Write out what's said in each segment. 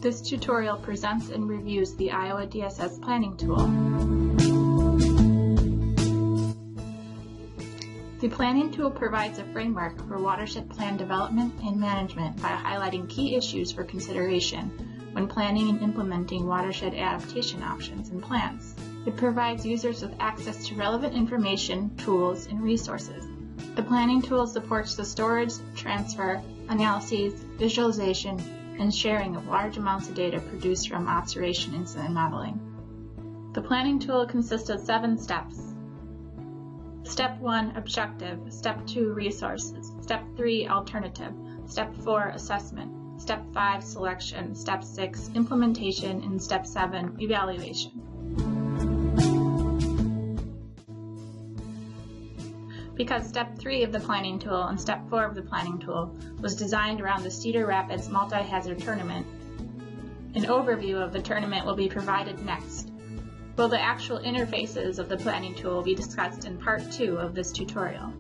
This tutorial presents and reviews the IoWaDSS planning tool. The planning tool provides a framework for watershed plan development and management by highlighting key issues for consideration when planning and implementing watershed adaptation options and plans. It provides users with access to relevant information, tools, and resources. The planning tool supports the storage, transfer, analyses, visualization, and sharing of large amounts of data produced from observation incident modeling. The planning tool consists of 7 steps. Step 1, objective. Step 2, resources. Step 3, alternative. Step 4, assessment. Step 5, selection. Step 6, implementation. And Step 7, evaluation. Because Step 3 of the planning tool and Step 4 of the planning tool was designed around the Cedar Rapids multi-hazard tournament, an overview of the tournament will be provided next, while the actual interfaces of the planning tool will be discussed in Part 2 of this tutorial.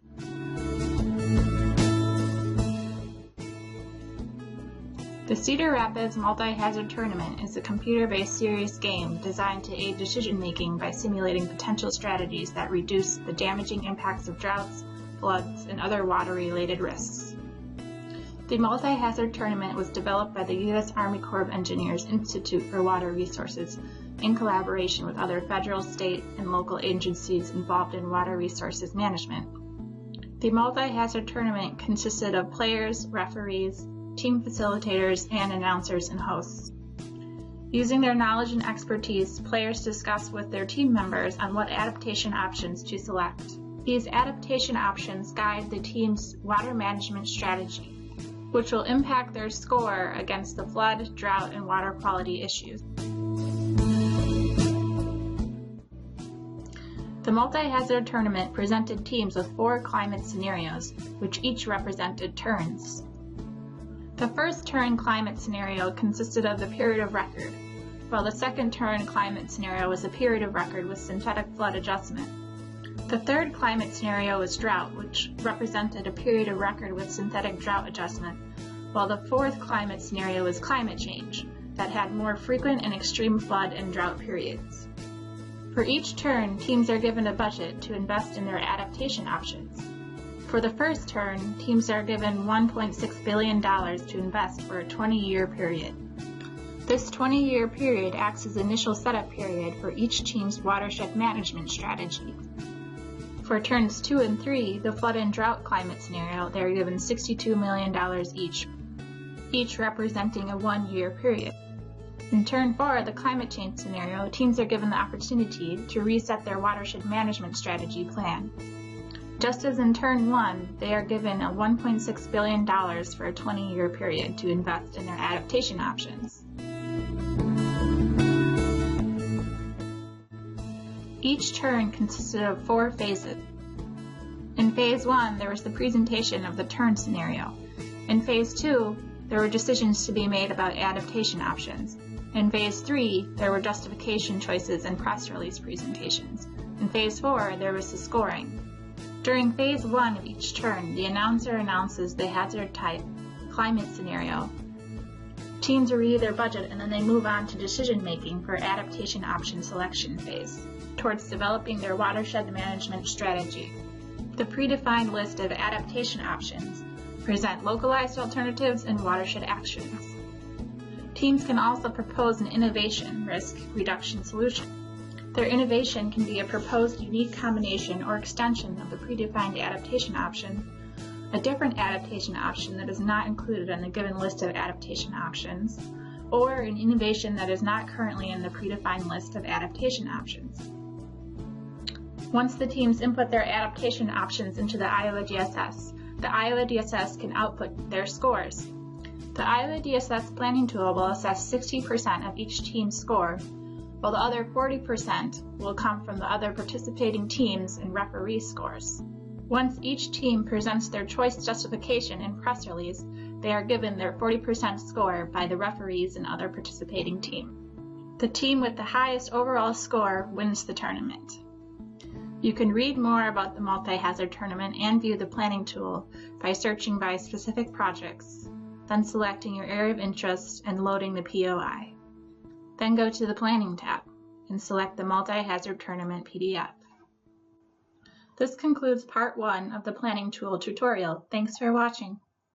The Cedar Rapids multi-hazard tournament is a computer-based serious game designed to aid decision-making by simulating potential strategies that reduce the damaging impacts of droughts, floods, and other water-related risks. The multi-hazard tournament was developed by the U.S. Army Corps of Engineers Institute for Water Resources in collaboration with other federal, state, and local agencies involved in water resources management. The multi-hazard tournament consisted of players, referees, team facilitators, and announcers and hosts. Using their knowledge and expertise, players discuss with their team members on what adaptation options to select. These adaptation options guide the team's water management strategy, which will impact their score against the flood, drought, and water quality issues. The multi-hazard tournament presented teams with 4 climate scenarios, which each represented turns. The first turn climate scenario consisted of the period of record, while the second turn climate scenario was a period of record with synthetic flood adjustment. The third climate scenario was drought, which represented a period of record with synthetic drought adjustment, while the fourth climate scenario was climate change, that had more frequent and extreme flood and drought periods. For each turn, teams are given a budget to invest in their adaptation options. For the first turn, teams are given $1.6 billion to invest for a 20-year period. This 20-year period acts as the initial setup period for each team's watershed management strategy. For turns 2 and 3, the flood and drought climate scenario, they are given $62 million each representing a 1-year period. In turn 4, the climate change scenario, teams are given the opportunity to reset their watershed management strategy plan. Just as in turn 1, they are given a $1.6 billion for a 20-year period to invest in their adaptation options. Each turn consisted of 4 phases. In Phase 1, there was the presentation of the turn scenario. In Phase 2, there were decisions to be made about adaptation options. In Phase 3, there were justification choices and press release presentations. In Phase 4, there was the scoring. During Phase 1 of each turn, the announcer announces the hazard type, climate scenario. Teams review their budget and then they move on to decision-making for adaptation option selection phase, towards developing their watershed management strategy. The predefined list of adaptation options present localized alternatives and watershed actions. Teams can also propose an innovation risk reduction solution. Their innovation can be a proposed unique combination or extension of the predefined adaptation option, a different adaptation option that is not included in the given list of adaptation options, or an innovation that is not currently in the predefined list of adaptation options. Once the teams input their adaptation options into the IoWaDSS can output their scores. The IoWaDSS planning tool will assess 60% of each team's score, while the other 40% will come from the other participating teams and referee scores. Once each team presents their choice justification and press release, they are given their 40% score by the referees and other participating team. The team with the highest overall score wins the tournament. You can read more about the multi-hazard tournament and view the planning tool by searching by specific projects. then selecting your area of interest and loading the POI. Then go to the Planning tab and select the Multi-Hazard Tournament PDF. This concludes part 1 of the Planning Tool tutorial. Thanks for watching.